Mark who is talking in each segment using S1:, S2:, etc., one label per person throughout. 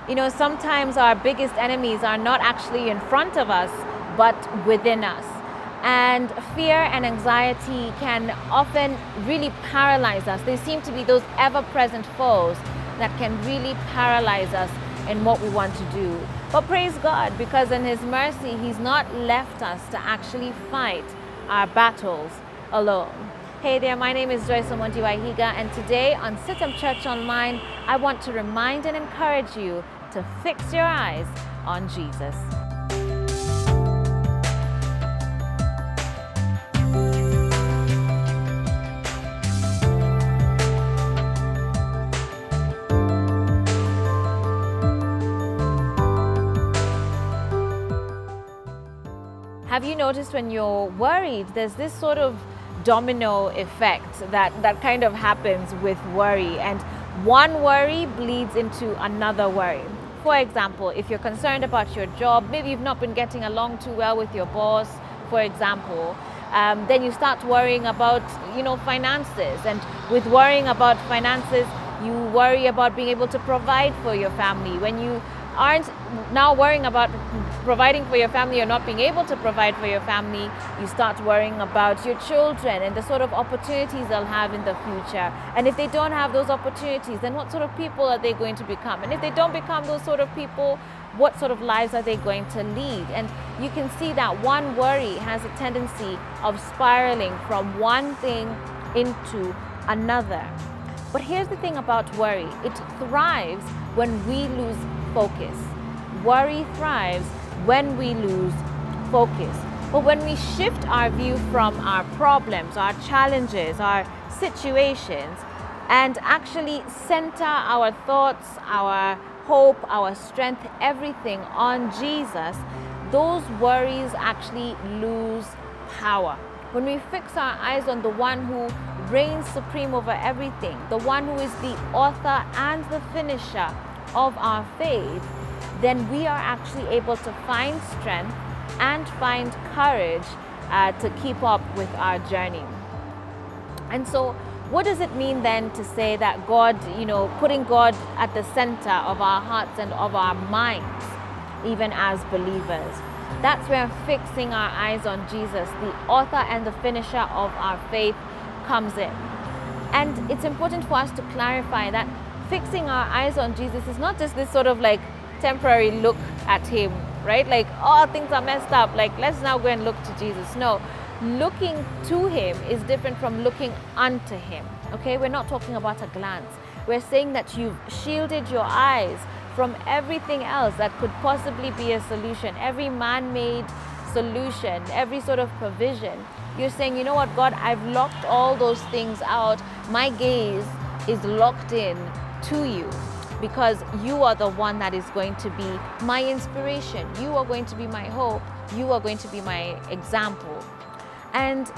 S1: You know, sometimes our biggest enemies are not actually in front of us, but within us. And fear and anxiety can often really paralyze us. They seem to be those ever-present foes that can really paralyze us in what we want to do. But praise God, because in His mercy, He's not left us to actually fight our battles alone. Hey there, my name is Joyce Omondi, and today on CITAM Church Online, I want to remind and encourage you to fix your eyes on Jesus. Have you noticed when you're worried, there's this sort of domino effect that kind of happens with worry, and one worry bleeds into another worry. For example, if you're concerned about your job, maybe you've not been getting along too well with your boss, for example, then you start worrying about, finances. And with worrying about finances, you worry about being able to provide for your family. When you aren't now worrying about providing for your family or not being able to provide for your family, you start worrying about your children and the sort of opportunities they'll have in the future. And if they don't have those opportunities, then what sort of people are they going to become? And if they don't become those sort of people, what sort of lives are they going to lead? And you can see that one worry has a tendency of spiraling from one thing into another. But here's the thing about worry. It thrives when we lose focus. Worry thrives when we lose focus. But when we shift our view from our problems, our challenges, our situations, and actually center our thoughts, our hope, our strength, everything on Jesus, those worries actually lose power. When we fix our eyes on the one who reigns supreme over everything, the one who is the author and the finisher of our faith, then we are actually able to find strength and find courage to keep up with our journey. And so what does it mean then to say that God, putting God at the center of our hearts and of our minds, even as believers? That's where fixing our eyes on Jesus, the author and the finisher of our faith, comes in. And it's important for us to clarify that fixing our eyes on Jesus is not just this sort of like temporary look at Him, right? Like, oh, things are messed up, like let's now go and look to Jesus. No, looking to Him is different from looking unto Him. Okay, we're not talking about a glance. We're saying that you've shielded your eyes from everything else that could possibly be a solution, every man-made solution, every sort of provision. You're saying, you know what, God, I've locked all those things out. My gaze is locked in to you, because you are the one that is going to be my inspiration. You are going to be my hope. You are going to be my example. And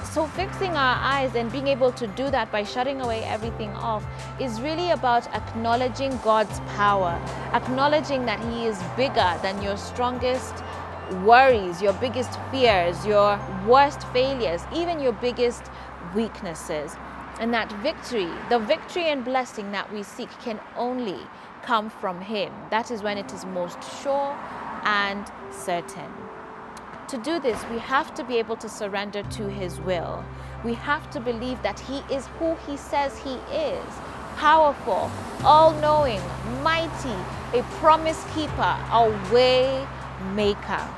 S1: so fixing our eyes and being able to do that by shutting away everything off is really about acknowledging God's power, acknowledging that He is bigger than your strongest worries, your biggest fears, your worst failures, even your biggest weaknesses. And that victory, the victory and blessing that we seek, can only come from Him. That is when it is most sure and certain. To do this, we have to be able to surrender to His will. We have to believe that He is who He says He is: powerful, all-knowing, mighty, a promise keeper, a way maker.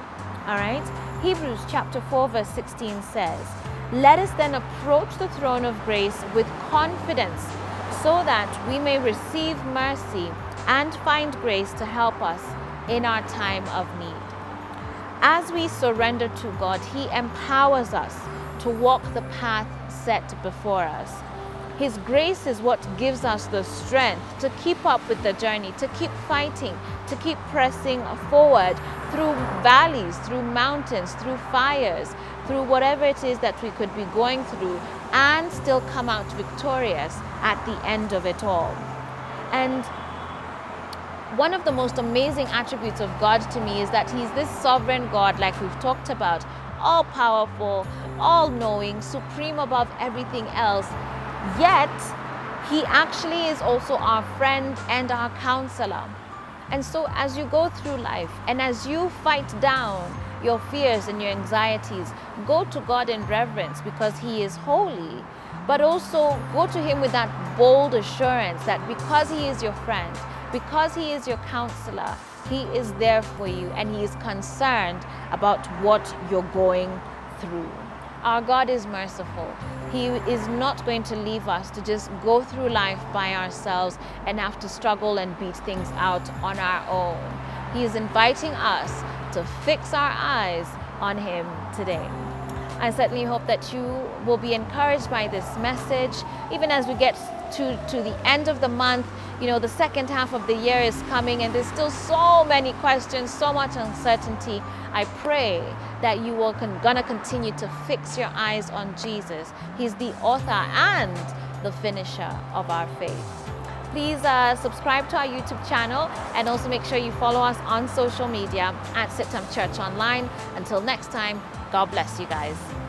S1: All right? Hebrews chapter 4 verse 16 says, "Let us then approach the throne of grace with confidence, so that we may receive mercy and find grace to help us in our time of need." As we surrender to God, He empowers us to walk the path set before us. His grace is what gives us the strength to keep up with the journey, to keep fighting, to keep pressing forward through valleys, through mountains, through fires, through whatever it is that we could be going through, and still come out victorious at the end of it all. And one of the most amazing attributes of God to me is that He's this sovereign God, like we've talked about, all-powerful, all-knowing, supreme above everything else. Yet, He actually is also our friend and our counselor. And so as you go through life and as you fight down your fears and your anxieties, go to God in reverence because He is holy, but also go to Him with that bold assurance that because He is your friend, because He is your counselor, He is there for you and He is concerned about what you're going through. Our God is merciful. He is not going to leave us to just go through life by ourselves and have to struggle and beat things out on our own. He is inviting us to fix our eyes on Him today. I certainly hope that you will be encouraged by this message. Even as we get to the end of the month, you know, the second half of the year is coming and there's still so many questions, so much uncertainty. I pray that you will gonna continue to fix your eyes on Jesus. He's the author and the finisher of our faith. Please subscribe to our YouTube channel and also make sure you follow us on social media at CITAM Church Online. Until next time, God bless you guys.